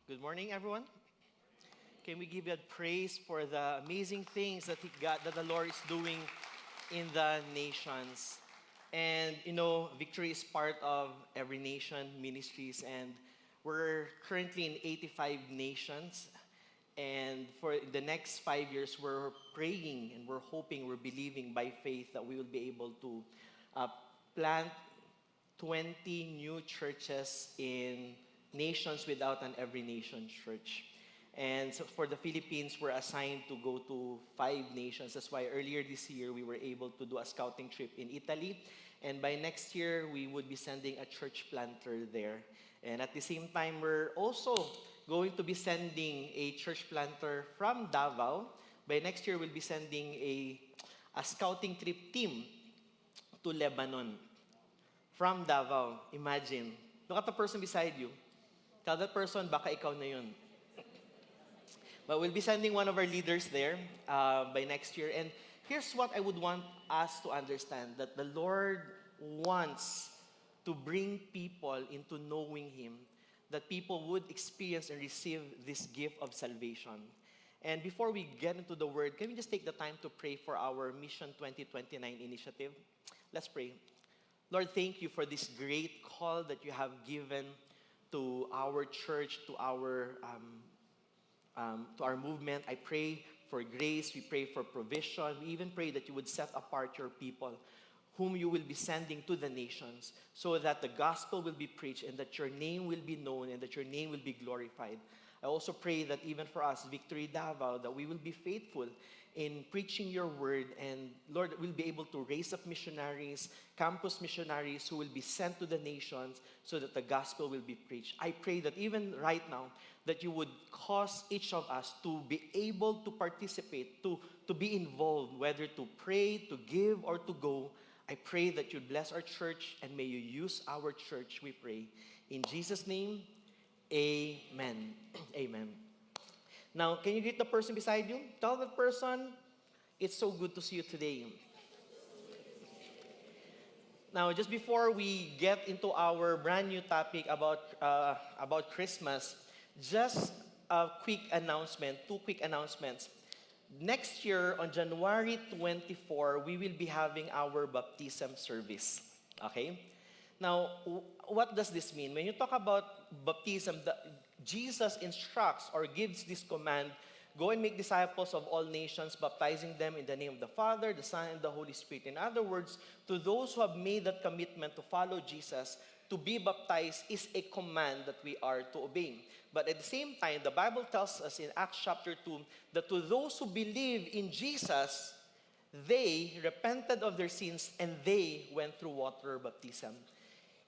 Good morning, everyone. Can we give God praise for the amazing things that the Lord is doing in the nations? And victory is part of every nation ministries, and we're currently in 85 nations. And for the next 5 years, we're praying and we're hoping, we're believing by faith that we will be able to uh, plant 20 new churches in nations without an every nation church. And so for the Philippines, we're assigned to go to 5 nations. That's why earlier this year, we were able to do a scouting trip in Italy. And by next year, we would be sending a church planter there. And at the same time, we're also going to be sending a church planter from Davao. By next year, we'll be sending a scouting trip team to Lebanon from Davao. Imagine. Look at the person beside you. Tell that person, baka ikaw na yun. But we'll be sending one of our leaders there by next year. And here's what I would want us to understand, that the Lord wants to bring people into knowing Him, that people would experience and receive this gift of salvation. And before we get into the Word, can we just take the time to pray for our Mission 2029 initiative? Let's pray. Lord, thank you for this great call that you have given to our church, to our movement. I pray for grace. We pray for provision. We even pray that you would set apart your people whom you will be sending to the nations so that the gospel will be preached and that your name will be known and that your name will be glorified. I also pray that even for us, Victory Davao, that we will be faithful in preaching your word, and Lord, we'll be able to raise up missionaries, campus missionaries who will be sent to the nations so that the gospel will be preached. I pray that even right now, that you would cause each of us to be able to participate, to be involved, whether to pray, to give, or to go. I pray that you bless our church and may you use our church, we pray. In Jesus' name, amen. Amen. Now, can you greet the person beside you? Tell that person, it's so good to see you today. Now, just before we get into our brand new topic about Christmas, just a quick announcement, two quick announcements. Next year, on January 24, we will be having our baptism service. Okay? Now, what does this mean? When you talk about baptism, Jesus instructs or gives this command, go and make disciples of all nations, baptizing them in the name of the Father, the Son, and the Holy Spirit. In other words, to those who have made that commitment to follow Jesus, to be baptized is a command that we are to obey. But at the same time, the Bible tells us in Acts chapter 2 that to those who believe in Jesus, they repented of their sins and they went through water baptism.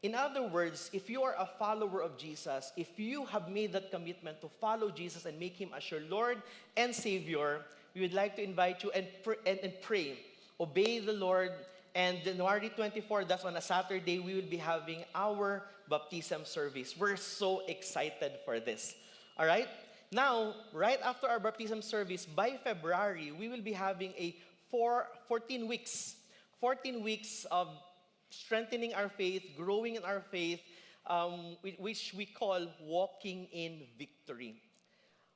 In other words, if you are a follower of Jesus, if you have made that commitment to follow Jesus and make Him as your Lord and Savior, we would like to invite you and pray. Obey the Lord. And January 24, that's on a Saturday, we will be having our baptism service. We're so excited for this. All right? Now, right after our baptism service, by February, we will be having 14 weeks. 14 weeks of strengthening our faith, growing in our faith, which we call walking in victory.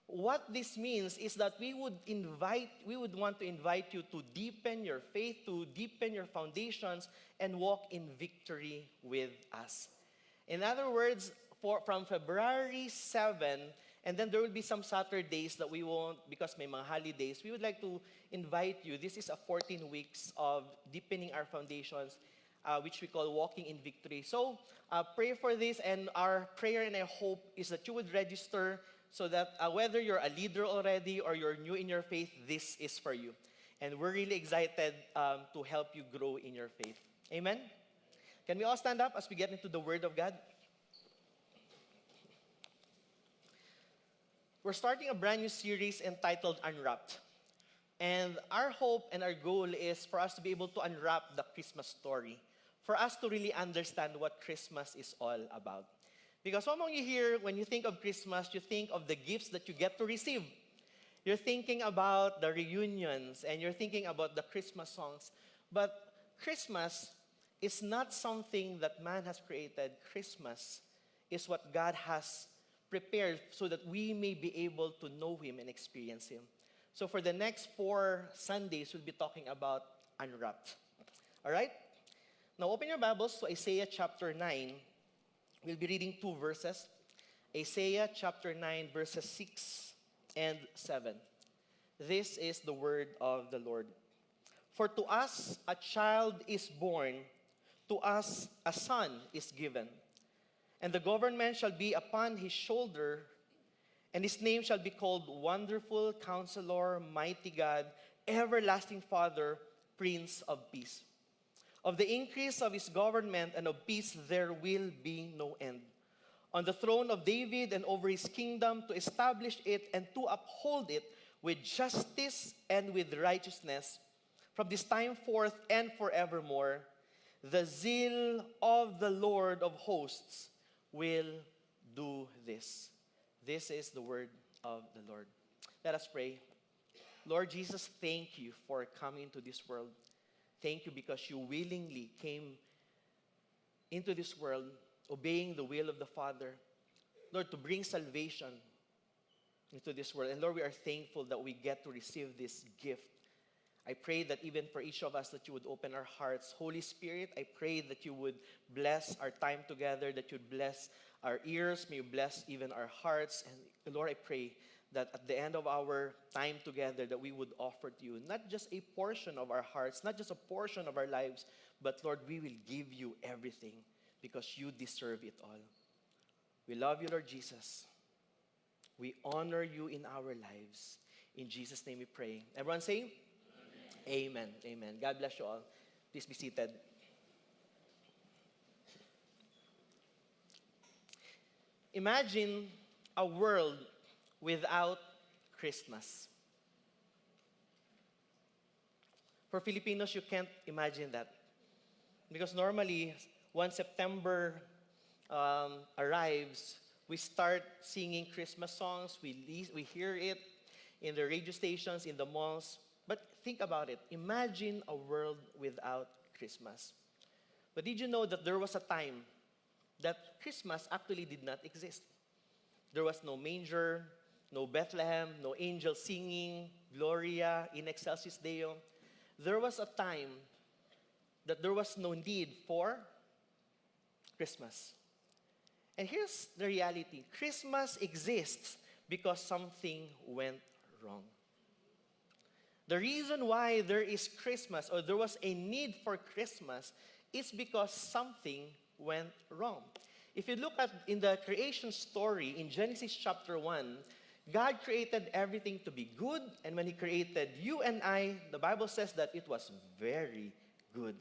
What this means is that we would want to invite you to deepen your faith, to deepen your foundations, and walk in victory with us. In other words, from February 7, and then there will be some Saturdays that we won't because may mga holidays. We would like to invite you. This is a 14 weeks of deepening our foundations, which we call walking in victory. So pray for this, and our prayer and our hope is that you would register so that whether you're a leader already or you're new in your faith, this is for you. And we're really excited to help you grow in your faith. Amen? Can we all stand up as we get into the Word of God? We're starting a brand new series entitled Unwrapped. And our hope and our goal is for us to be able to unwrap the Christmas story, for us to really understand what Christmas is all about. Because among you here, when you think of Christmas, you think of the gifts that you get to receive. You're thinking about the reunions, and you're thinking about the Christmas songs. But Christmas is not something that man has created. Christmas is what God has prepared so that we may be able to know Him and experience Him. So for the next 4 Sundays, we'll be talking about unwrapped. All right? Now open your Bibles to Isaiah chapter 9. We'll be reading 2 verses. Isaiah chapter 9, verses 6 and 7. This is the word of the Lord. For to us a child is born, to us a son is given. And the government shall be upon his shoulder, and his name shall be called Wonderful Counselor, Mighty God, Everlasting Father, Prince of Peace. Of the increase of his government and of peace there will be no end. On the throne of David and over his kingdom, to establish it and to uphold it with justice and with righteousness from this time forth and forevermore. The zeal of the Lord of hosts will do this. This is the word of the Lord. Let us pray. Lord Jesus, thank you for coming to this world. Thank you because you willingly came into this world, obeying the will of the Father, Lord, to bring salvation into this world. And Lord, we are thankful that we get to receive this gift. I pray that even for each of us that you would open our hearts. Holy Spirit, I pray that you would bless our time together, that you would bless our ears, may you bless even our hearts. And Lord, I pray that at the end of our time together, that we would offer to you not just a portion of our hearts, not just a portion of our lives, but Lord, we will give you everything because you deserve it all. We love you, Lord Jesus. We honor you in our lives. In Jesus' name we pray. Everyone say, Amen. Amen. God bless you all. Please be seated. Imagine a world without Christmas. For Filipinos, you can't imagine that. Because normally, once September arrives, we start singing Christmas songs. We hear it in the radio stations, in the malls. But think about it. Imagine a world without Christmas. But did you know that there was a time that Christmas actually did not exist? There was no manger, no Bethlehem, no angel singing, Gloria in excelsis Deo. There was a time that there was no need for Christmas. And here's the reality. Christmas exists because something went wrong. The reason why there is Christmas, or there was a need for Christmas, is because something went wrong. If you look at in the creation story in Genesis chapter 1, God created everything to be good, and when He created you and I, the Bible says that it was very good.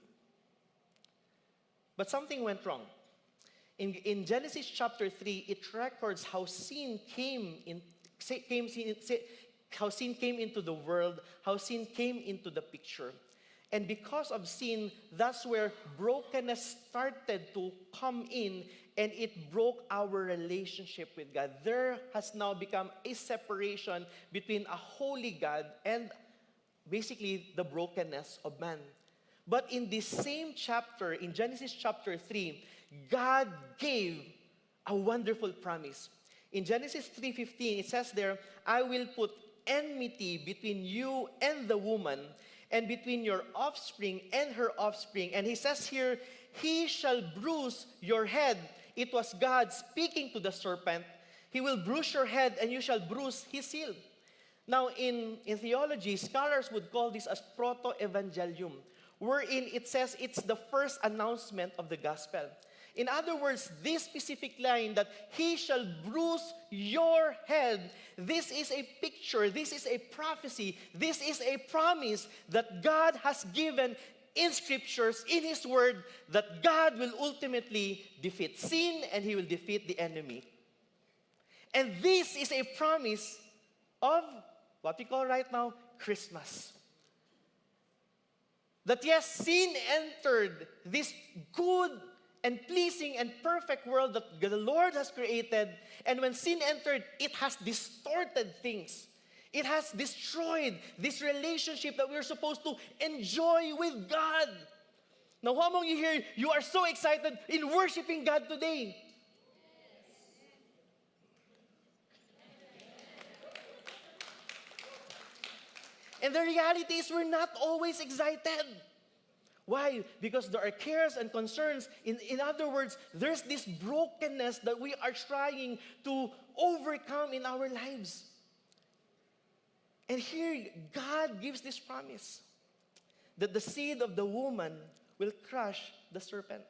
But something went wrong. In Genesis chapter 3, it records how sin came into the world, how sin came into the picture. And because of sin, that's where brokenness started to come in, and it broke our relationship with God. There has now become a separation between a holy God and basically the brokenness of man. But in this same chapter, in Genesis chapter 3, God gave a wonderful promise. In Genesis 3:15, it says there, I will put enmity between you and the woman, and between your offspring and her offspring. And He says here, he shall bruise your head. It was God speaking to the serpent. He will bruise your head, and you shall bruise his heel. Now, in theology, scholars would call this as proto-evangelium, wherein it says it's the first announcement of the gospel. In other words, this specific line that he shall bruise your head, this is a picture, this is a prophecy, this is a promise that God has given in scriptures, in His word, that God will ultimately defeat sin and He will defeat the enemy. And this is a promise of what we call right now Christmas. That yes, sin entered this good and pleasing and perfect world that the Lord has created. And when sin entered, it has distorted things. It has destroyed this relationship that we're supposed to enjoy with God. Now, who among you here, you are so excited in worshiping God today? And the reality is we're not always excited. Why? Because there are cares and concerns. In other words, there's this brokenness that we are trying to overcome in our lives. And here, God gives this promise that the seed of the woman will crush the serpent.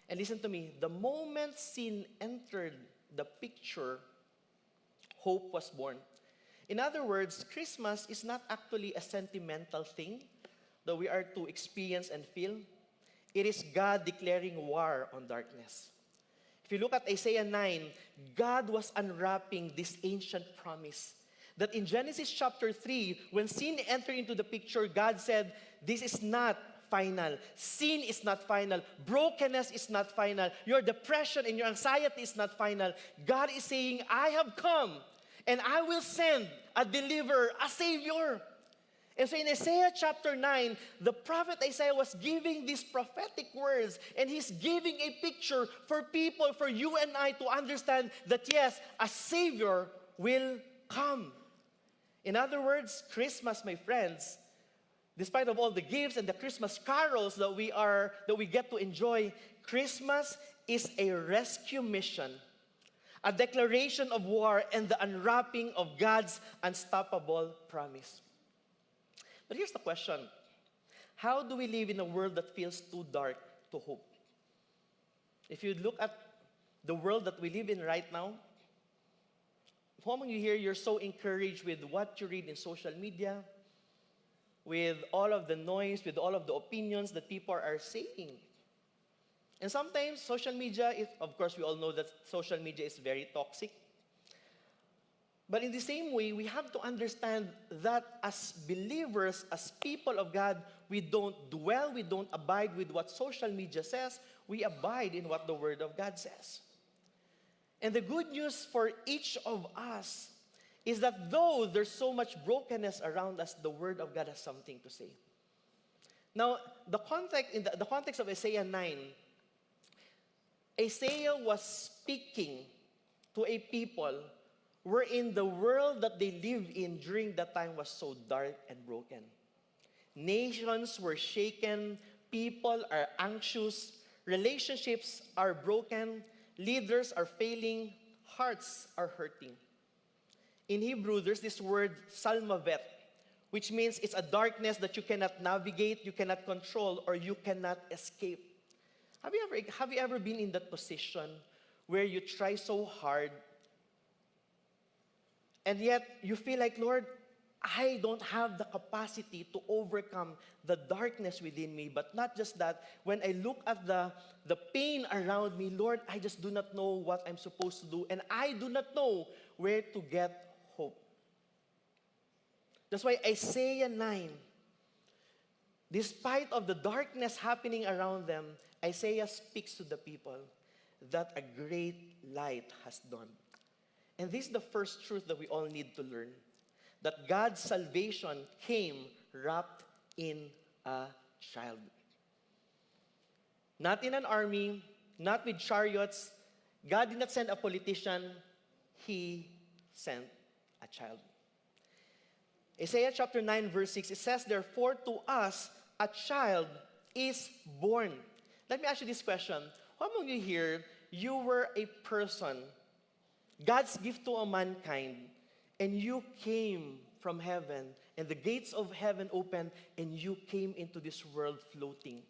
And listen to me, the moment sin entered the picture, hope was born. In other words, Christmas is not actually a sentimental thing that we are to experience and feel. It is God declaring war on darkness. If you look at Isaiah 9, God was unwrapping this ancient promise that in Genesis chapter 3, when sin entered into the picture, God said, this is not final. Sin is not final. Brokenness is not final. Your depression and your anxiety is not final. God is saying, I have come and I will send a deliverer, a savior. And so in Isaiah chapter 9, the prophet Isaiah was giving these prophetic words, and he's giving a picture for people, for you and I to understand that yes, a savior will come. In other words, Christmas, my friends, despite of all the gifts and the Christmas carols that we get to enjoy, Christmas is a rescue mission, a declaration of war, and the unwrapping of God's unstoppable promise. But here's the question. How do we live in a world that feels too dark to hope? If you look at the world that we live in right now, how many of you here, you're so encouraged with what you read in social media, with all of the noise, with all of the opinions that people are saying? And sometimes social media is, of course, we all know that social media is very toxic. But in the same way, we have to understand that as believers, as people of God, we don't dwell, we don't abide with what social media says, we abide in what the Word of God says. And the good news for each of us is that though there's so much brokenness around us, the Word of God has something to say. Now, the context of Isaiah 9, Isaiah was speaking to a people wherein the world that they lived in during that time was so dark and broken. Nations were shaken, people are anxious, relationships are broken, leaders are failing, hearts are hurting. In Hebrew, there's this word, salmavet, which means it's a darkness that you cannot navigate, you cannot control, or you cannot escape. Have you ever been in that position where you try so hard, and yet you feel like, Lord, I don't have the capacity to overcome the darkness within me. But not just that, when I look at the pain around me, Lord, I just do not know what I'm supposed to do, and I do not know where to get hope. That's why Isaiah 9, despite of the darkness happening around them, Isaiah speaks to the people that a great light has dawned. And this is the first truth that we all need to learn, that God's salvation came wrapped in a child. Not in an army, not with chariots. God did not send a politician. He sent a child. Isaiah chapter 9 verse 6, it says, therefore to us a child is born. Let me ask you this question. How many of you here, you were a person, God's gift to a mankind, and you came from heaven, and the gates of heaven opened, and you came into this world floating?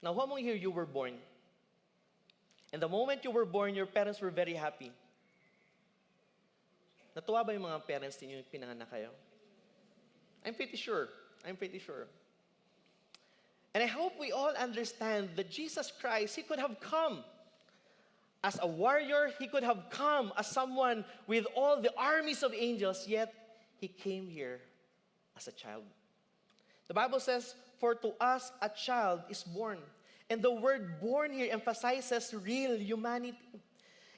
Now, how many here, you were born? And the moment you were born, your parents were very happy. Natuwa ba yung mga parents ninyo yung pinanganak kayo? I'm pretty sure. And I hope we all understand that Jesus Christ, He could have come as a warrior, He could have come as someone with all the armies of angels, yet He came here as a child. The Bible says, for to us a child is born. And the word born here emphasizes real humanity.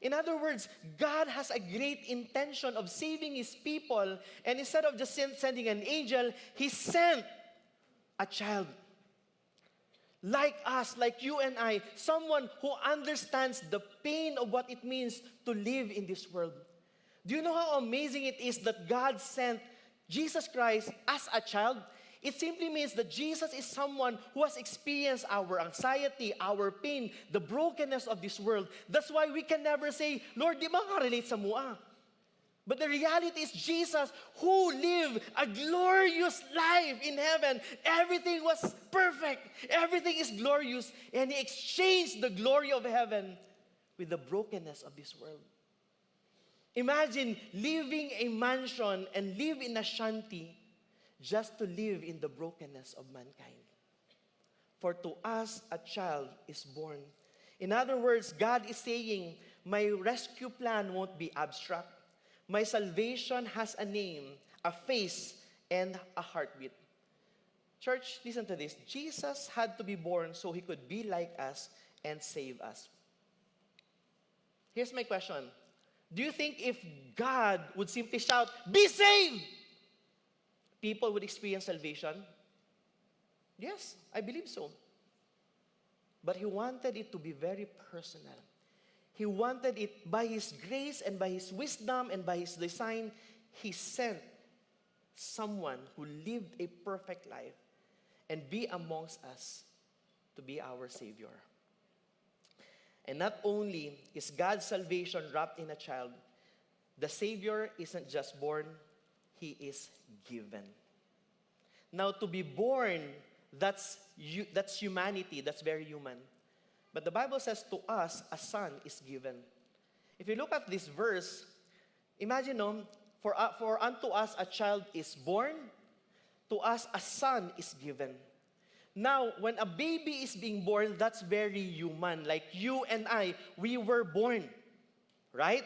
In other words, God has a great intention of saving His people, and instead of just sending an angel, He sent a child. Like us, like you and I, someone who understands the pain of what it means to live in this world. Do you know how amazing it is that God sent Jesus Christ as a child, it simply means that Jesus is someone who has experienced our anxiety, our pain, the brokenness of this world. That's why we can never say, Lord, di makarelate sa mua. But the reality is Jesus who lived a glorious life in heaven. Everything was perfect. Everything is glorious. And He exchanged the glory of heaven with the brokenness of this world. Imagine living a mansion and live in a shanty just to live in the brokenness of mankind. For to us a child is born. In other words, God is saying, my rescue plan won't be abstract. My salvation has a name, a face, and a heartbeat. Church, listen to this. Jesus had to be born so He could be like us and save us. Here's my question. Do you think if God would simply shout, be saved, people would experience salvation? Yes, I believe so. But He wanted it to be very personal. He wanted it by His grace and by His wisdom and by His design. He sent someone who lived a perfect life and be amongst us to be our Savior. And not only is God's salvation wrapped in a child, the Savior isn't just born, He is given. Now, to be born, that's humanity, that's very human. But the Bible says to us, a son is given. If you look at this verse, imagine, for unto us a child is born, to us a son is given. Now, when a baby is being born, that's very human. Like you and I, we were born, right?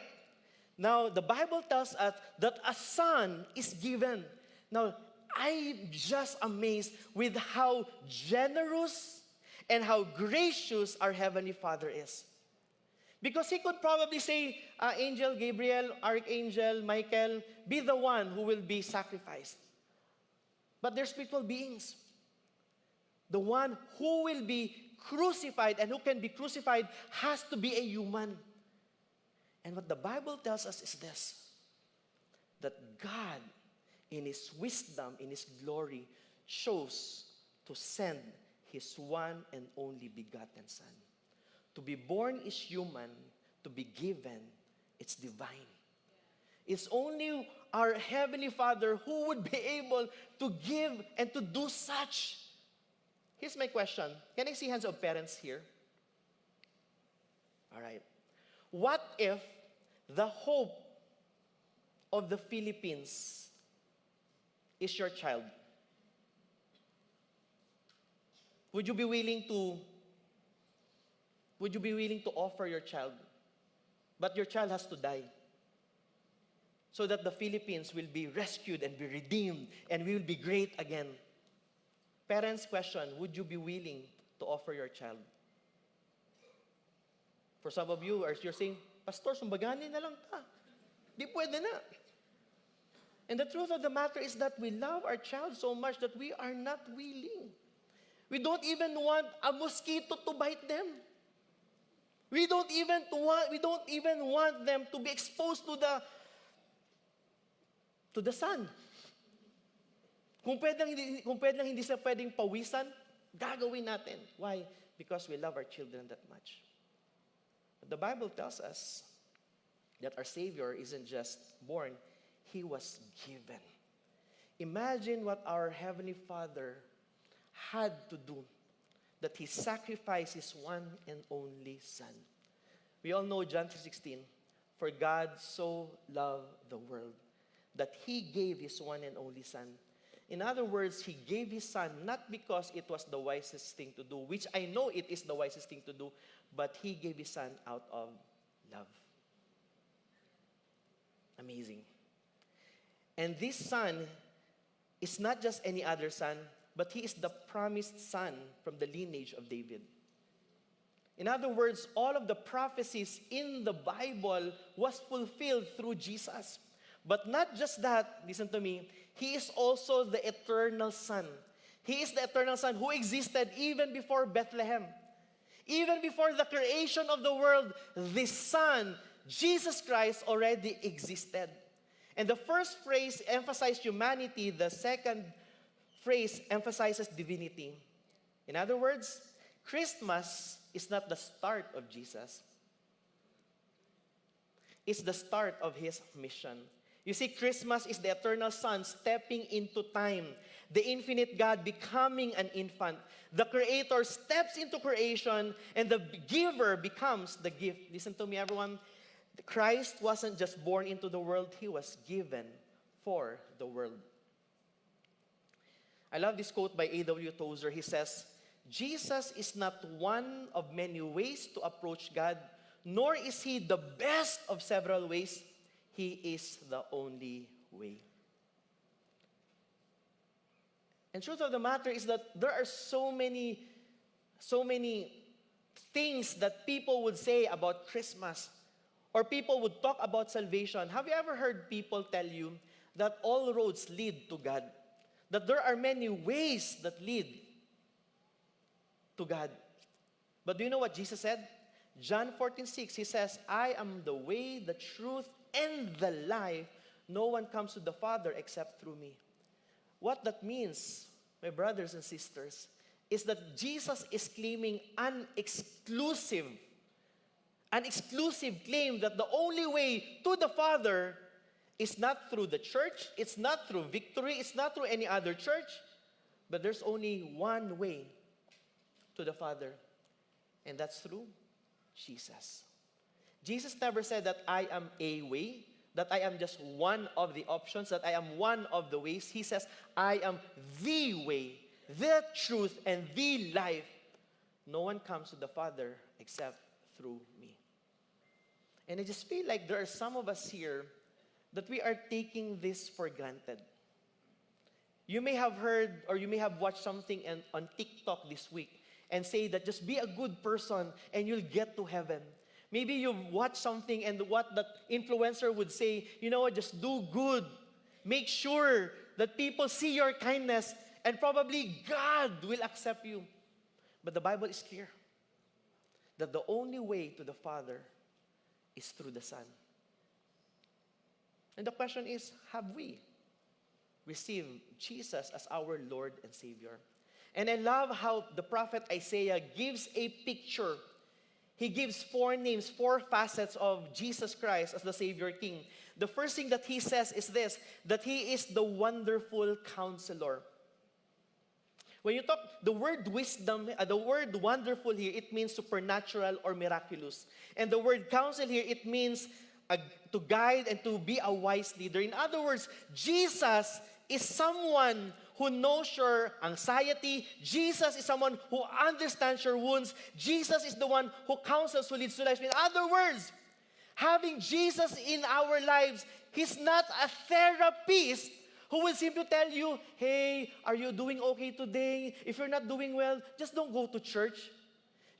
Now, the Bible tells us that a son is given. Now, I'm just amazed with how generous and how gracious our Heavenly Father is. Because He could probably say, Angel Gabriel, Archangel Michael, be the one who will be sacrificed. But they're spiritual beings. The one who will be crucified and who can be crucified has to be a human. And what the Bible tells us is this, that God, in His wisdom, in His glory, chose to send His one and only begotten Son. To be born is human, to be given, it's divine. It's only our Heavenly Father who would be able to give and to do such. Here's my question. Can I see hands of parents here? All right. What if the hope of the Philippines is your child? Would you be willing to offer your child? But your child has to die so that the Philippines will be rescued and be redeemed and we will be great again. Parents, question, would you be willing to offer your child? For some of you, you're saying, Pastor, sumbaganin na lang ta. Di pwede na. And the truth of the matter is that we love our child so much that we are not willing. We don't even want a mosquito to bite them. We don't even want them to be exposed to the sun. Kung pwedeng hindi sila pwedeng pawisan, gagawin natin. Why? Because we love our children that much. But the Bible tells us that our Savior isn't just born, He was given. Imagine what our Heavenly Father had to do, that He sacrificed His one and only Son. We all know John 3:16, for God so loved the world that He gave His one and only Son. In other words, He gave His Son not because it was the wisest thing to do, which I know it is the wisest thing to do, but He gave His Son out of love. Amazing. And this Son is not just any other son, but He is the promised Son from the lineage of David. In other words, all of the prophecies in the Bible was fulfilled through Jesus. But not just that, listen to me, He is also the eternal Son. He is the eternal Son who existed even before Bethlehem. Even before the creation of the world, this Son, Jesus Christ, already existed. And the first phrase emphasizes humanity, the second phrase emphasizes divinity. In other words, Christmas is not the start of Jesus. It's the start of his mission. You see, Christmas is the eternal Son stepping into time. The infinite God becoming an infant. The Creator steps into creation, and the giver becomes the gift. Listen to me, everyone. Christ wasn't just born into the world, he was given for the world. I love this quote by A.W. Tozer. He says, Jesus is not one of many ways to approach God, nor is he the best of several ways. He is the only way. And truth of the matter is that there are so many things that people would say about Christmas, or people would talk about salvation. Have you ever heard people tell you that all roads lead to God? That there are many ways that lead to God. But do you know what Jesus said? John 14:6, he says, I am the way, the truth, and the life. No one comes to the Father except through me. What that means, my brothers and sisters, is that Jesus is claiming an exclusive claim that the only way to the Father is not through the church, it's not through Victory, it's not through any other church, but there's only one way to the Father, and that's through Jesus. Jesus never said that I am a way, that I am just one of the options, that I am one of the ways. He says, I am the way, the truth, and the life. No one comes to the Father except through me. And I just feel like there are some of us here that we are taking this for granted. You may have heard or you may have watched something on TikTok this week and say that just be a good person and you'll get to heaven. Maybe you've watched something and what that influencer would say, you know what, just do good. Make sure that people see your kindness and probably God will accept you. But the Bible is clear that the only way to the Father is through the Son. And the question is, have we received Jesus as our Lord and Savior? And I love how the prophet Isaiah gives a picture. He gives 4 names, 4 facets of Jesus Christ as the Savior King. The first thing that he says is this, that he is the wonderful counselor. When you talk, the word wisdom, the word wonderful here, it means supernatural or miraculous. And the word counsel here, it means to guide and to be a wise leader. In other words, Jesus is someone who knows your anxiety. Jesus is someone who understands your wounds. Jesus is the one who counsels, who leads to life. In other words, having Jesus in our lives, he's not a therapist who will simply tell you, hey, are you doing okay today? If you're not doing well, just don't go to church.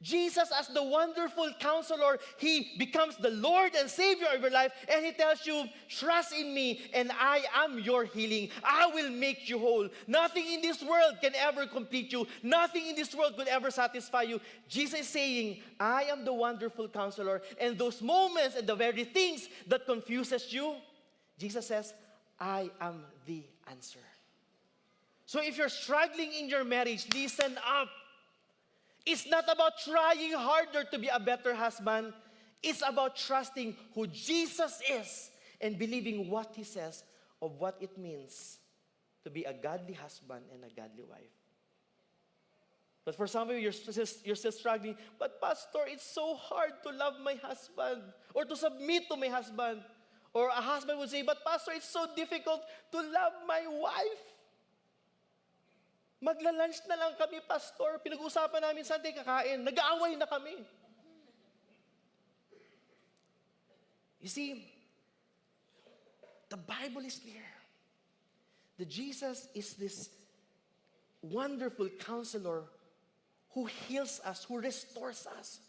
Jesus, as the wonderful counselor, he becomes the Lord and Savior of your life, and he tells you, trust in me, and I am your healing. I will make you whole. Nothing in this world can ever complete you. Nothing in this world could ever satisfy you. Jesus is saying, I am the wonderful counselor, and those moments and the very things that confuses you, Jesus says, I am the answer. So if you're struggling in your marriage, listen up. It's not about trying harder to be a better husband. It's about trusting who Jesus is and believing what he says of what it means to be a godly husband and a godly wife. But for some of you, you're still struggling. But Pastor, it's so hard to love my husband or to submit to my husband. Or a husband would say, but Pastor, it's so difficult to love my wife. Magla-lunch na lang kami, Pastor. Pinag-usapan namin saan tayo kakain. Nag-aaway na kami. You see, the Bible is clear that Jesus is this wonderful counselor who heals us, who restores us.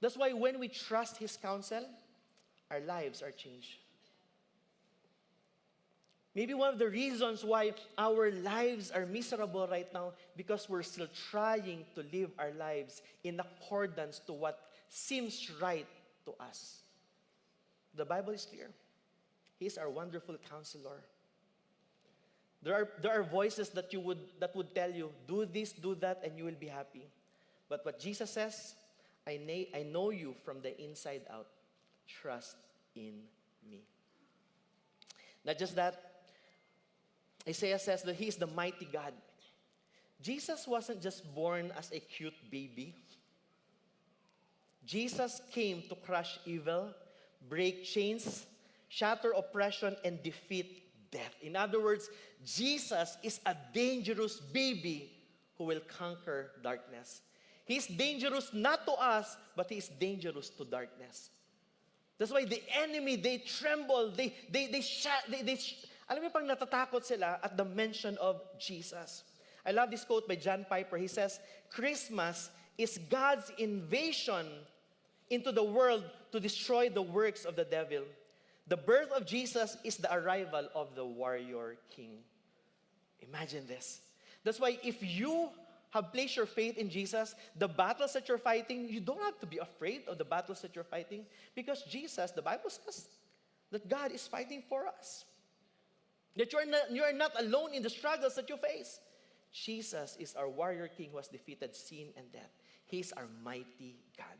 That's why when we trust his counsel, our lives are changed. Maybe one of the reasons why our lives are miserable right now because we're still trying to live our lives in accordance to what seems right to us. The Bible is clear. He is our wonderful counselor. There are voices that would tell you, do this, do that, and you will be happy. But what Jesus says, I know you from the inside out. Trust in me. Not just that, Isaiah says that He is the mighty God. Jesus wasn't just born as a cute baby. Jesus came to crush evil, break chains, shatter oppression, and defeat death. In other words, Jesus is a dangerous baby who will conquer darkness. He's dangerous not to us, but He is dangerous to darkness. That's why the enemy, they tremble, alam mo pang natatakot sila at the mention of Jesus. I love this quote by John Piper. He says, Christmas is God's invasion into the world to destroy the works of the devil. The birth of Jesus is the arrival of the warrior king. Imagine this. That's why if you have placed your faith in Jesus, the battles that you're fighting, you don't have to be afraid of the battles that you're fighting, because Jesus, the Bible says that God is fighting for us. That you are not alone in the struggles that you face. Jesus is our warrior king who has defeated sin and death. He is our mighty God.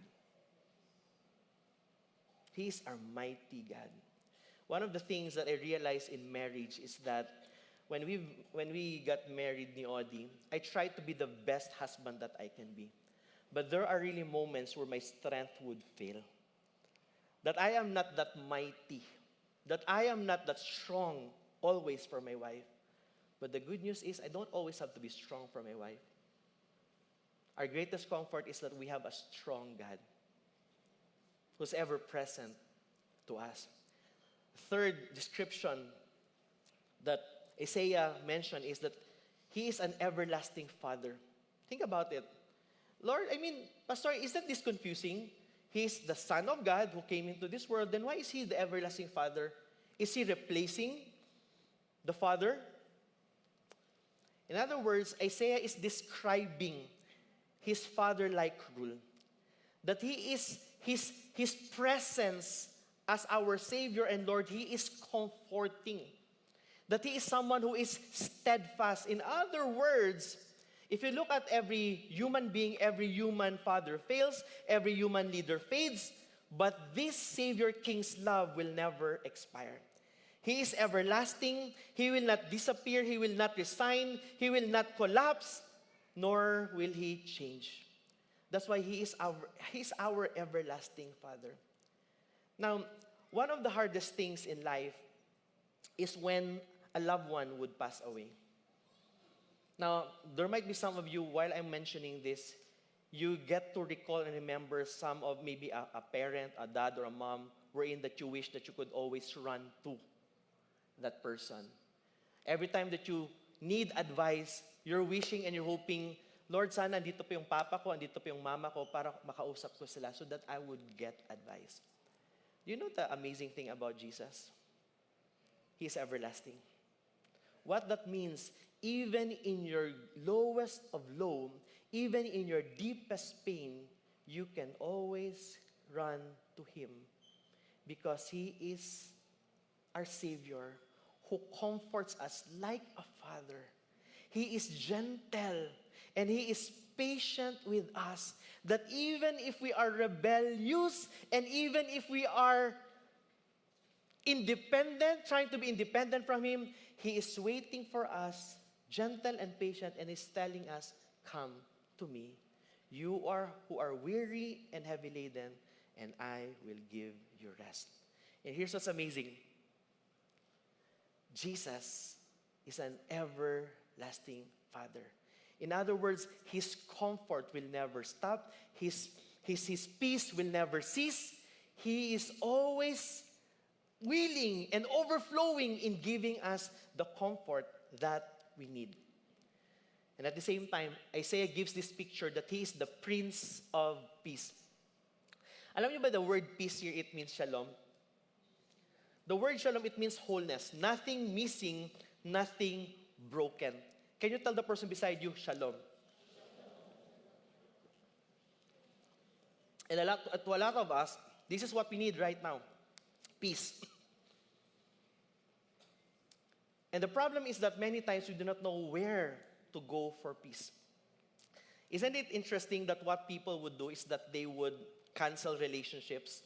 He is our mighty God. One of the things that I realized in marriage is that when we got married ni Odi, I tried to be the best husband that I can be. But there are really moments where my strength would fail. That I am not that mighty. That I am not that strong always for my wife. But the good news is I don't always have to be strong for my wife. Our greatest comfort is that we have a strong God who's ever present to us. Third description that Isaiah mentioned is that He is an everlasting Father. Think about it. Lord, Pastor, isn't this confusing? He's the Son of God who came into this world. Then why is He the everlasting Father? Is He replacing the Father? In other words, Isaiah is describing His father-like rule. That He is His presence as our Savior and Lord, He is comforting. That He is someone who is steadfast. In other words, if you look at every human being, every human father fails, every human leader fades, but this Savior King's love will never expire. He is everlasting. He will not disappear. He will not resign. He will not collapse, nor will He change. That's why He's our everlasting Father. Now, one of the hardest things in life is when a loved one would pass away. Now, there might be some of you, while I'm mentioning this, you get to recall and remember some of maybe a parent, a dad, or a mom, wherein that you wish that you could always run to that person. Every time that you need advice, you're wishing and you're hoping, Lord, sana andito pa yung papa ko, andito pa yung mama ko para makausap ko sila so that I would get advice. Do you know the amazing thing about Jesus? He is everlasting. What that means, even in your lowest of low, even in your deepest pain, you can always run to Him because He is our Savior who comforts us like a father. He is gentle and He is patient with us, that even if we are rebellious and even if we are independent, trying to be independent from Him, He is waiting for us, gentle and patient, and is telling us, come to me, you who are weary and heavy laden, and I will give you rest. And here's what's amazing. Jesus is an everlasting Father. In other words, His comfort will never stop. His peace will never cease. He is always willing and overflowing in giving us the comfort that we need. And at the same time, Isaiah gives this picture that He is the Prince of Peace. Alam niyo ba the word peace here, it means shalom? The word shalom, it means wholeness. Nothing missing, nothing broken. Can you tell the person beside you, shalom? And to a lot of us, this is what we need right now. Peace. And the problem is that many times we do not know where to go for peace. Isn't it interesting that what people would do is that they would cancel relationships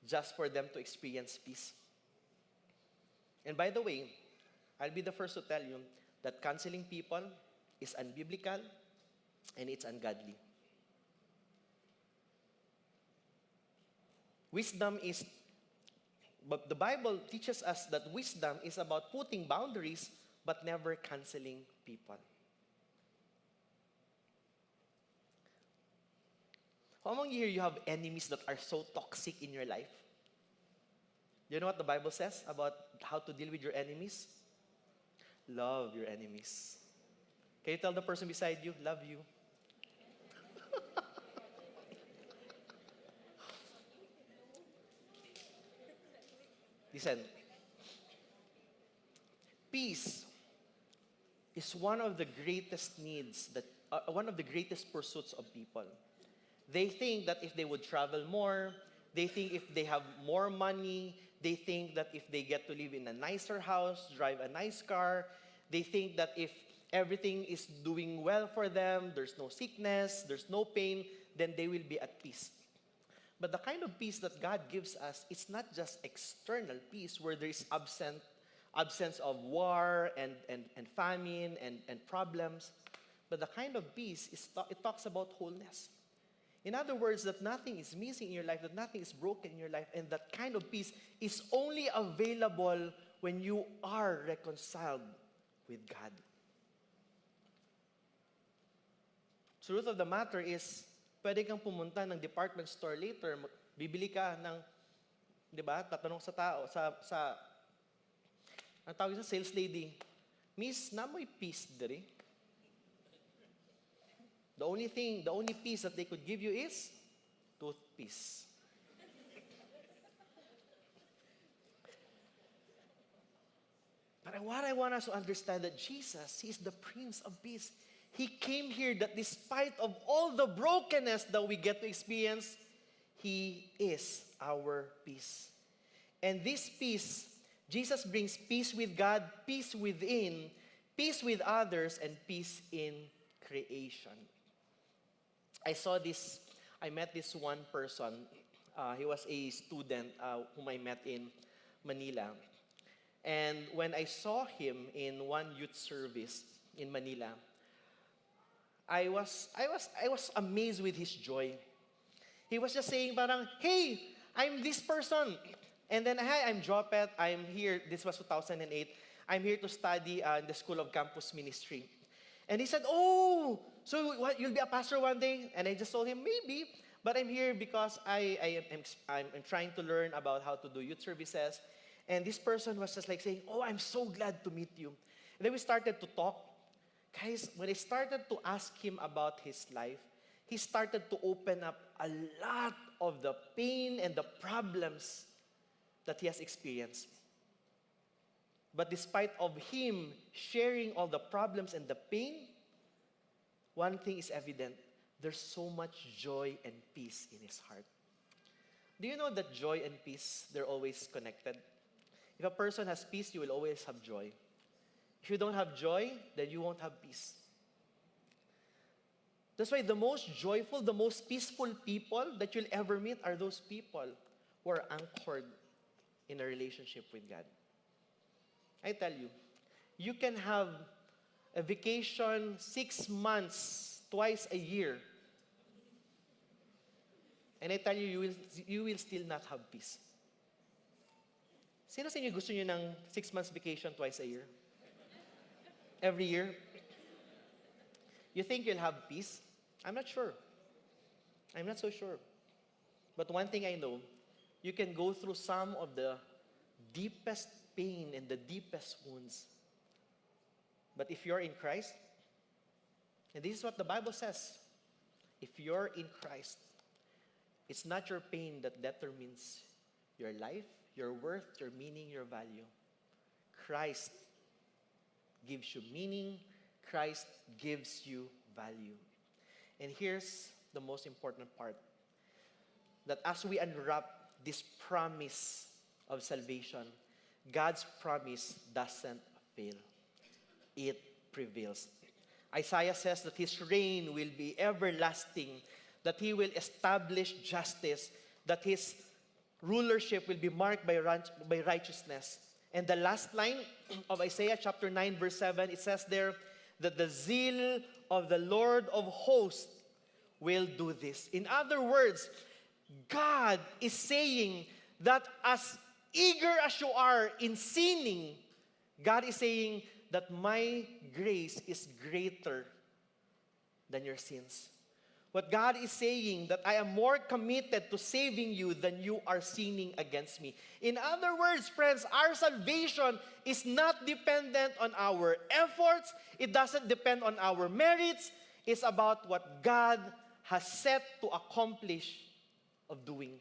just for them to experience peace? And by the way, I'll be the first to tell you that canceling people is unbiblical and it's ungodly. Wisdom is, but the Bible teaches us that wisdom is about putting boundaries but never canceling people. How among you here you have enemies that are so toxic in your life? Do you know what the Bible says about how to deal with your enemies? Love your enemies. Can you tell the person beside you, love you? Listen, peace is one of the greatest needs one of the greatest pursuits of people. They think that if they would travel more, they think if they have more money, they think that if they get to live in a nicer house, drive a nice car, they think that if everything is doing well for them, there's no sickness, there's no pain, then they will be at peace. But the kind of peace that God gives us, it's not just external peace where there is absence of war and famine and problems. But the kind of peace, it talks about wholeness. In other words, that nothing is missing in your life, that nothing is broken in your life, and that kind of peace is only available when you are reconciled with God. Truth of the matter is, pwede kang pumunta ng department store later, bibili ka ng, di ba, tatanong sa tao, ang tawag sa sales lady, Miss, namoy peace diri? The only peace that they could give you is toothpaste. But what I want us to understand that Jesus, He is the Prince of Peace. He came here that despite of all the brokenness that we get to experience, He is our peace. And this peace, Jesus brings peace with God, peace within, peace with others, and peace in creation. I met this one person. He was a student whom I met in Manila. And when I saw him in one youth service in Manila, I was amazed with his joy. He was just saying parang, hey, I'm this person. And then, hi, I'm Jopet. I'm here. This was 2008. I'm here to study in the School of Campus Ministry. And he said, oh, so what, you'll be a pastor one day? And I just told him, maybe. But I'm here because I'm trying to learn about how to do youth services. And this person was just like saying, oh, I'm so glad to meet you. And then we started to talk. Guys, when I started to ask him about his life, he started to open up a lot of the pain and the problems that he has experienced. But despite of him sharing all the problems and the pain, one thing is evident. There's so much joy and peace in his heart. Do you know that joy and peace, they're always connected? If a person has peace, you will always have joy. If you don't have joy, then you won't have peace. That's why the most joyful, the most peaceful people that you'll ever meet are those people who are anchored in a relationship with God. I tell you, you can have a vacation 6 months, twice a year. And I tell you, you will still not have peace. Sino sa inyo gusto niyo ng 6 months vacation twice a year? Every year? You think you'll have peace? I'm not sure. I'm not so sure. But one thing I know, you can go through some of the deepest pain and the deepest wounds. But if you're in Christ, and this is what the Bible says, if you're in Christ, it's not your pain that determines your life, your worth, your meaning, your value. Christ gives you meaning. Christ gives you value. And here's the most important part. That as we unwrap this promise of salvation, God's promise doesn't fail. It prevails. Isaiah says that his reign will be everlasting, that he will establish justice, that his rulership will be marked by righteousness. And the last line of Isaiah chapter 9 verse 7, it says there that the zeal of the Lord of hosts will do this. In other words, God is saying that as eager as you are in sinning, God is saying that my grace is greater than your sins. What God is saying, that I am more committed to saving you than you are sinning against me. In other words, friends, our salvation is not dependent on our efforts. It doesn't depend on our merits. It's about what God has set to accomplish of doing.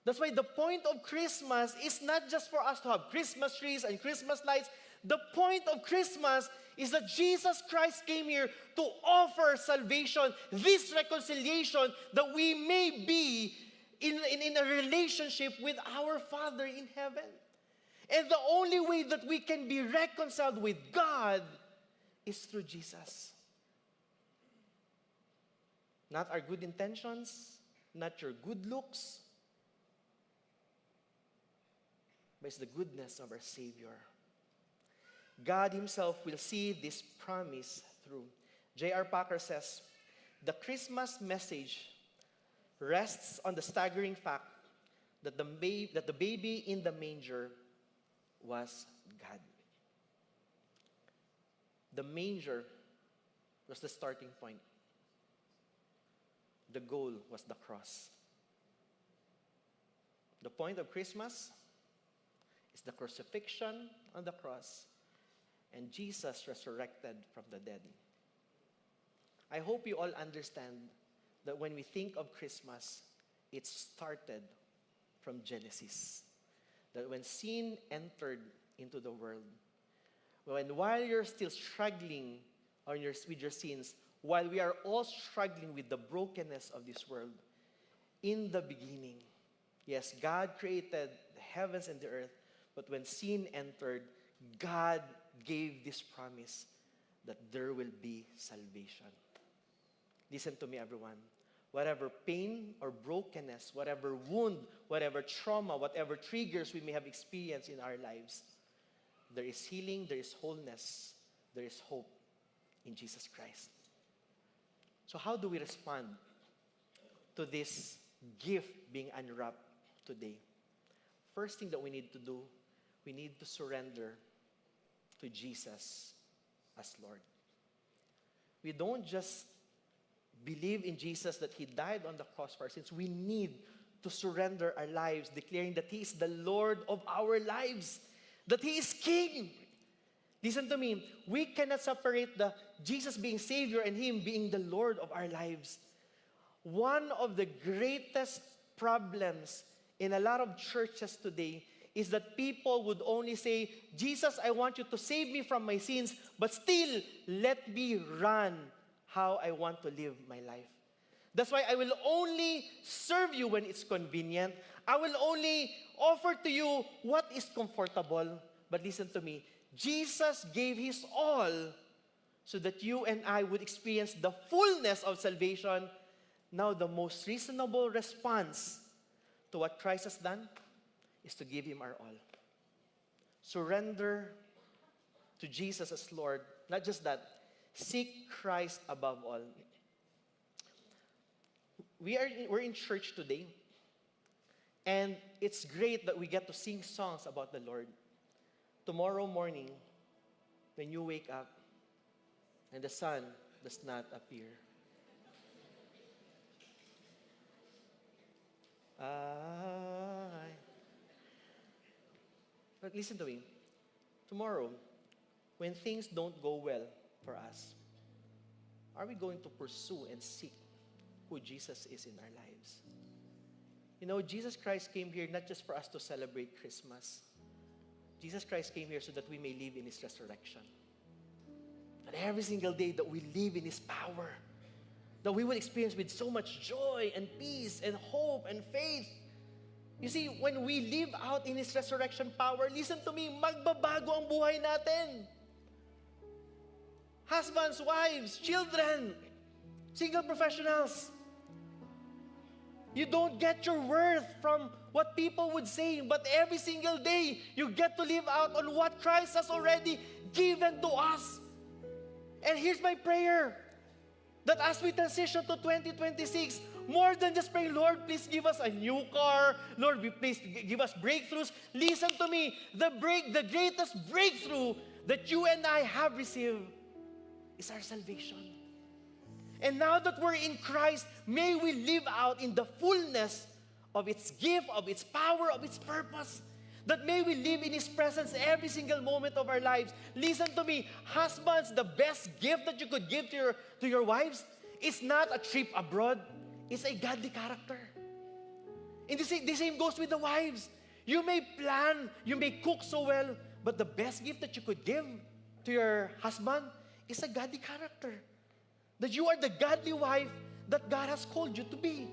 That's why the point of Christmas is not just for us to have Christmas trees and Christmas lights. The point of Christmas is that Jesus Christ came here to offer salvation, this reconciliation, that we may be in a relationship with our Father in heaven. And the only way that we can be reconciled with God is through Jesus. Not our good intentions, not your good looks, but it's the goodness of our Savior. God Himself will see this promise through. J.R. Packer says, the Christmas message rests on the staggering fact that the baby in the manger was God. The manger was the starting point. The goal was the cross. The point of Christmas is the crucifixion on the cross and Jesus resurrected from the dead. I hope you all understand that when we think of Christmas, it started from Genesis. That when sin entered into the world, while you're still struggling with your sins, while we are all struggling with the brokenness of this world, in the beginning, yes, God created the heavens and the earth, but when sin entered, God gave this promise that there will be salvation. Listen to me, everyone. Whatever pain or brokenness, whatever wound, whatever trauma, whatever triggers we may have experienced in our lives, there is healing, there is wholeness, there is hope in Jesus Christ. So how do we respond to this gift being unwrapped today? First thing that we need to do, we need to surrender to Jesus as Lord. We don't just believe in Jesus that He died on the cross for our sins. We need to surrender our lives, declaring that He is the Lord of our lives, that He is King. Listen to me, we cannot separate the Jesus being Savior and Him being the Lord of our lives. One of the greatest problems in a lot of churches today is that people would only say, Jesus, I want you to save me from my sins, but still let me run how I want to live my life. That's why I will only serve you when it's convenient. I will only offer to you what is comfortable. But listen to me, Jesus gave His all so that you and I would experience the fullness of salvation. Now, the most reasonable response to what Christ has done is to give Him our all. Surrender to Jesus as Lord. Not just that, seek Christ above all. We're in church today, and it's great that we get to sing songs about the Lord. Tomorrow morning, when you wake up and the sun does not appear, but listen to me. Tomorrow, when things don't go well for us, are we going to pursue and seek who Jesus is in our lives? You know, Jesus Christ came here not just for us to celebrate Christmas. Jesus Christ came here so that we may live in His resurrection. And every single day that we live in His power, that we will experience with so much joy and peace and hope and faith. You see, when we live out in His resurrection power, listen to me, magbabago ang buhay natin. Husbands, wives, children, single professionals. You don't get your worth from what people would say, but every single day, you get to live out on what Christ has already given to us. And here's my prayer, that as we transition to 2026, more than just praying, Lord, please give us a new car. Lord, please give us breakthroughs. Listen to me, the greatest breakthrough that you and I have received is our salvation. And now that we're in Christ, may we live out in the fullness of its gift, of its power, of its purpose. That may we live in His presence every single moment of our lives. Listen to me, husbands, the best gift that you could give to your wives is not a trip abroad, it's a godly character. And the same goes with the wives. You may plan, you may cook so well, but the best gift that you could give to your husband is a godly character. That you are the godly wife that God has called you to be.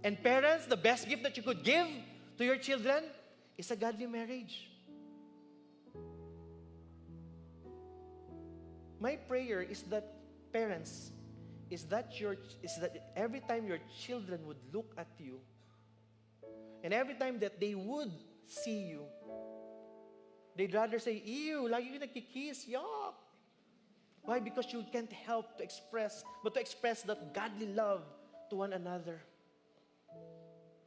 And parents, the best gift that you could give to your children is a godly marriage. My prayer is that parents, is that every time your children would look at you, and every time that they would see you, they'd rather say, ew, lagi yung nagkikiss, yuck. Why? Because you can't help to express that godly love to one another.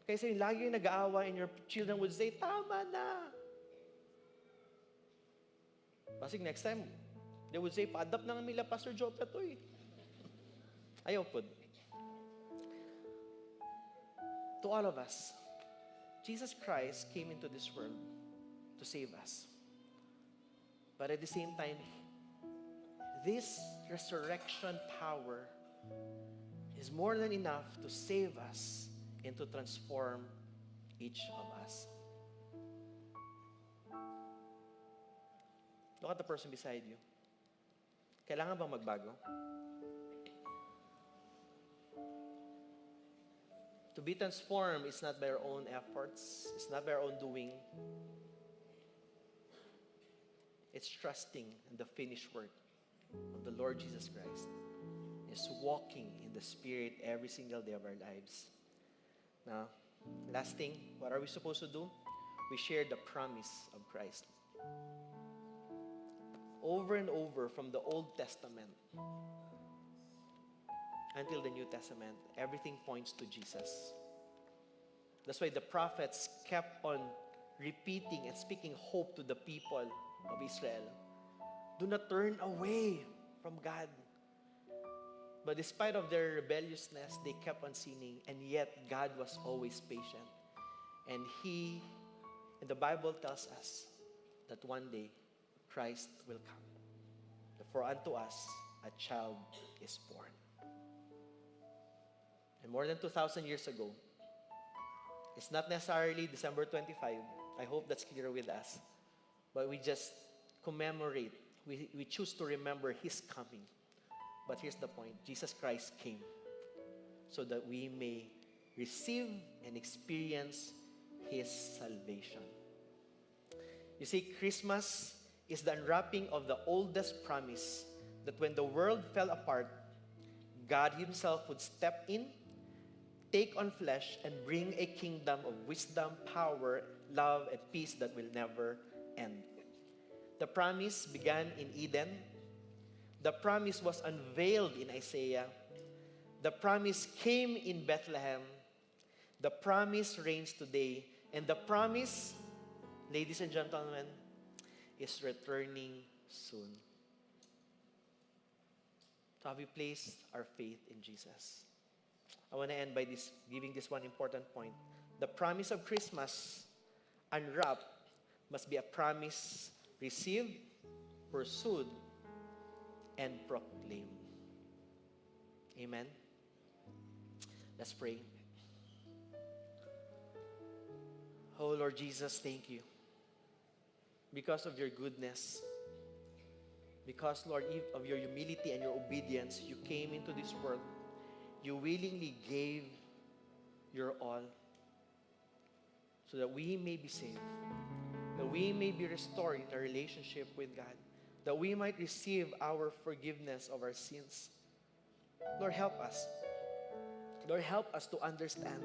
Kasi lagi yung nag-aawa and your children would say, tama na. Pasig next time, they would say, pa-adapt na nga nila Pastor Jopet to eh. Ayaw po. To all of us, Jesus Christ came into this world to save us. But at the same time, this resurrection power is more than enough to save us and to transform each of us. Look at the person beside you. Kailangan bang magbago? To be transformed is not by our own efforts. It's not by our own doing. It's trusting in the finished work of the Lord Jesus Christ. It's walking in the Spirit every single day of our lives. Now, last thing, what are we supposed to do? We share the promise of Christ. Over and over from the Old Testament until the New Testament, everything points to Jesus. That's why the prophets kept on repeating and speaking hope to the people of Israel. Do not turn away from God. But despite of their rebelliousness, they kept on sinning, and yet God was always patient. And the Bible tells us that one day Christ will come. For unto us a child is born. And more than 2,000 years ago, it's not necessarily December 25. I hope that's clear with us. But we just commemorate. We choose to remember His coming. But here's the point. Jesus Christ came so that we may receive and experience His salvation. You see, Christmas is the unwrapping of the oldest promise that when the world fell apart, God Himself would step in, take on flesh, and bring a kingdom of wisdom, power, love, and peace that will never end. The promise began in Eden. The promise was unveiled in Isaiah. The promise came in Bethlehem. The promise reigns today. And the promise, ladies and gentlemen, is returning soon. So have we placed our faith in Jesus? I want to end by giving this one important point. The promise of Christmas, unwrapped, must be a promise received, pursued, and proclaimed. Amen? Let's pray. Oh Lord Jesus, thank you. Because of your goodness, because, Lord, of your humility and your obedience, you came into this world. You willingly gave your all. so that we may be saved, that we may be restored in our relationship with God, that we might receive our forgiveness of our sins. Lord, help us. Lord, help us to understand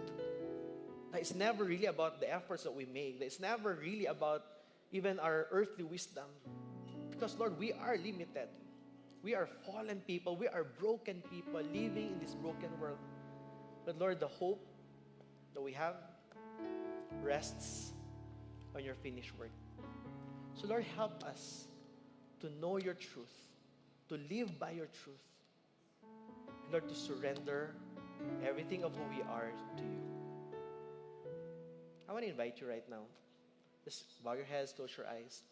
that it's never really about the efforts that we make, that it's never really about even our earthly wisdom. Because, Lord, we are limited. We are fallen people. We are broken people living in this broken world. But, Lord, the hope that we have rests on your finished work. So, Lord, help us to know your truth, to live by your truth. Lord, to surrender everything of who we are to you. I want to invite you right now. Just bow your heads, close your eyes.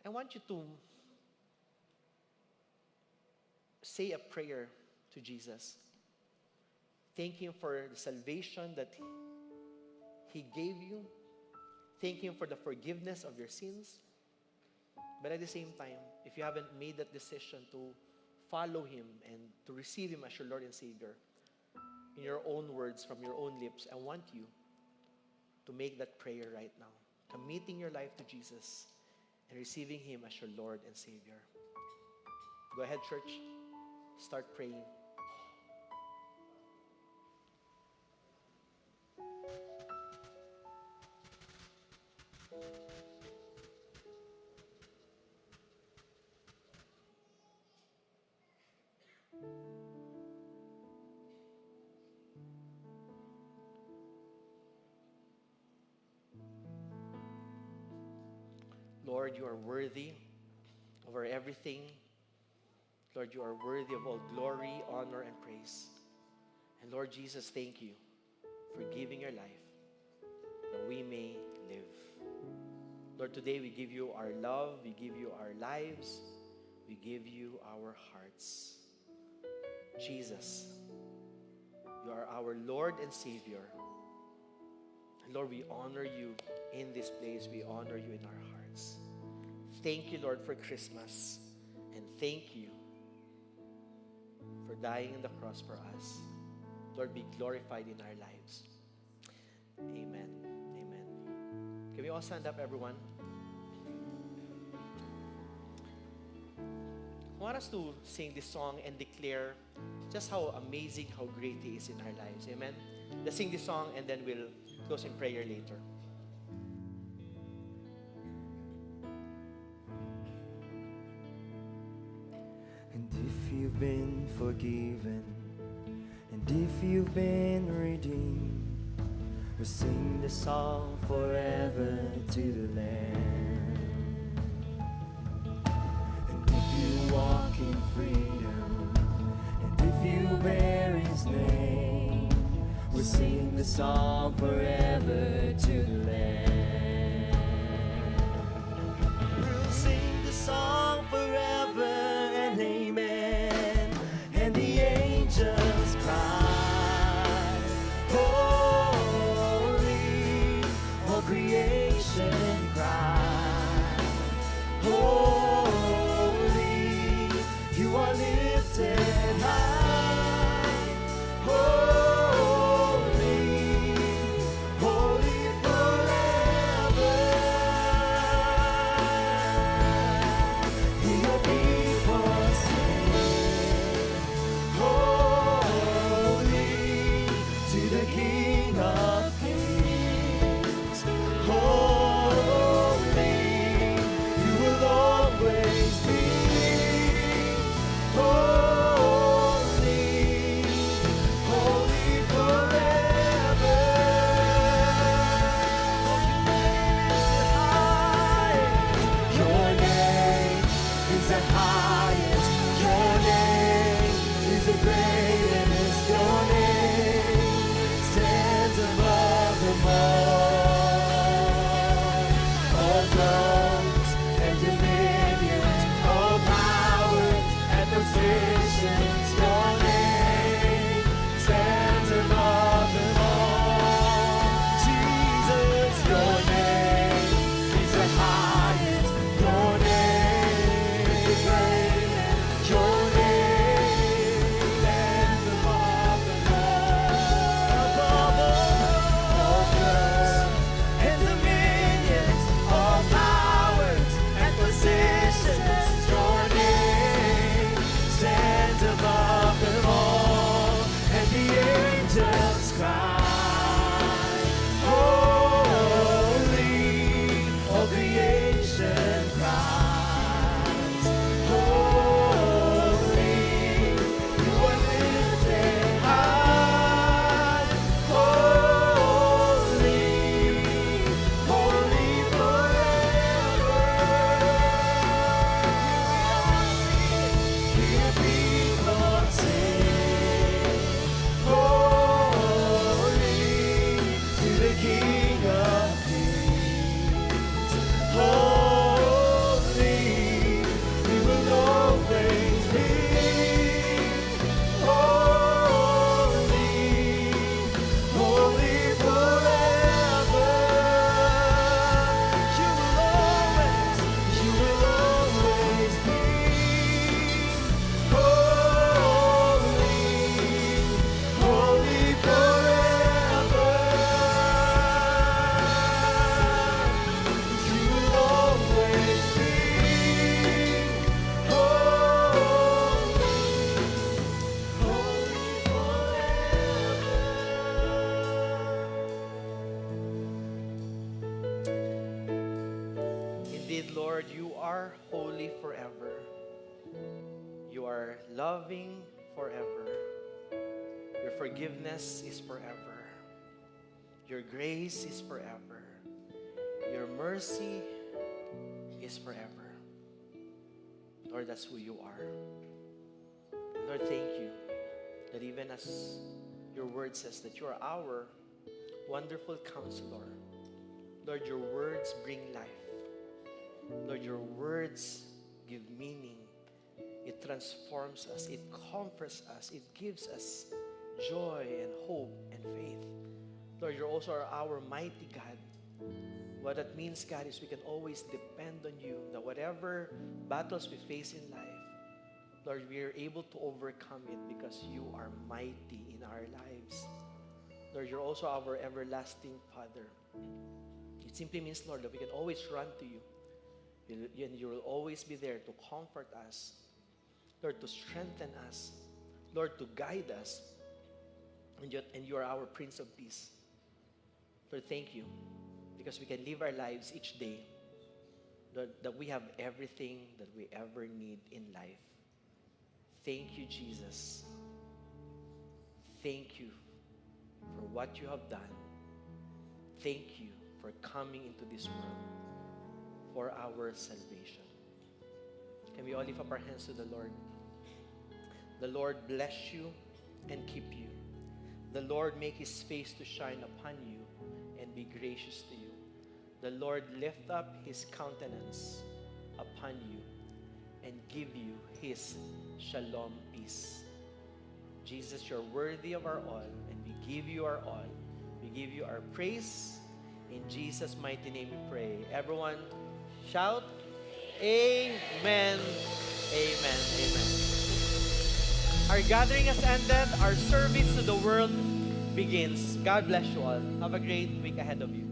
I want you to say a prayer to Jesus. Thank Him for the salvation that He gave you. Thank Him for the forgiveness of your sins. But at the same time, if you haven't made that decision to follow Him and to receive Him as your Lord and Savior, in your own words, from your own lips, I want you to make that prayer right now, committing your life to Jesus and receiving Him as your Lord and Savior. Go ahead, church. Start praying. Lord, you are worthy over everything. Lord, you are worthy of all glory, honor, and praise. And Lord Jesus, thank you for giving your life that we may live. Lord, today we give you our love, we give you our lives, we give you our hearts. Jesus, you are our Lord and Savior. And Lord, we honor you in this place. We honor you in our hearts. Thank you, Lord, for Christmas. And thank you for dying on the cross for us. Lord, be glorified in our lives. Amen. Amen. Can we all stand up, everyone? I want us to sing this song and declare just how amazing, how great He is in our lives. Amen. Let's sing this song and then we'll close in prayer later. And if you've been forgiven, and if you've been redeemed, we'll sing the song forever to the Lamb. And if you walk in freedom, and if you bear His name, we'll sing the song forever to the Lamb. We'll sing the song forever and amen. And the angels cry, holy, all creation cries, holy, you are lifted high, holy, holy creation cries, holy, you are lifted high, holy, holy forever. Hear people sing, holy, to the King of Kings. Holy, we will always be. Holy, holy forever. You will always be. Holy, holy forever. You will always be. Holy, Indeed, Lord, you are holy forever. You are loving forever. Your forgiveness is forever. Your grace is forever. Your mercy is forever. Lord, that's who you are. Lord, thank you that even as your word says that you are our wonderful counselor, Lord, your words bring life. Lord, your words give meaning. It transforms us. It comforts us. It gives us joy and hope and faith. Lord, you're also our mighty God. What that means, God, is we can always depend on you. That whatever battles we face in life, Lord, we are able to overcome it because you are mighty in our lives. Lord, you're also our everlasting Father. It simply means, Lord, that we can always run to you. And you will always be there to comfort us. Lord, to strengthen us. Lord, to guide us. And you are our Prince of Peace. Lord, thank you. Because we can live our lives each day. Lord, that we have everything that we ever need in life. Thank you, Jesus. Thank you for what you have done. Thank you for coming into this world for our salvation. Can we all lift up our hands to the Lord? The Lord bless you and keep you. The Lord make his face to shine upon you and be gracious to you. The Lord lift up his countenance upon you and give you his shalom peace. Jesus, you're worthy of our all, and we give you our all. We give you our praise. In Jesus' mighty name we pray. Everyone shout, Amen. Amen. Amen. Our gathering has ended. Our service to the world begins. God bless you all. Have a great week ahead of you.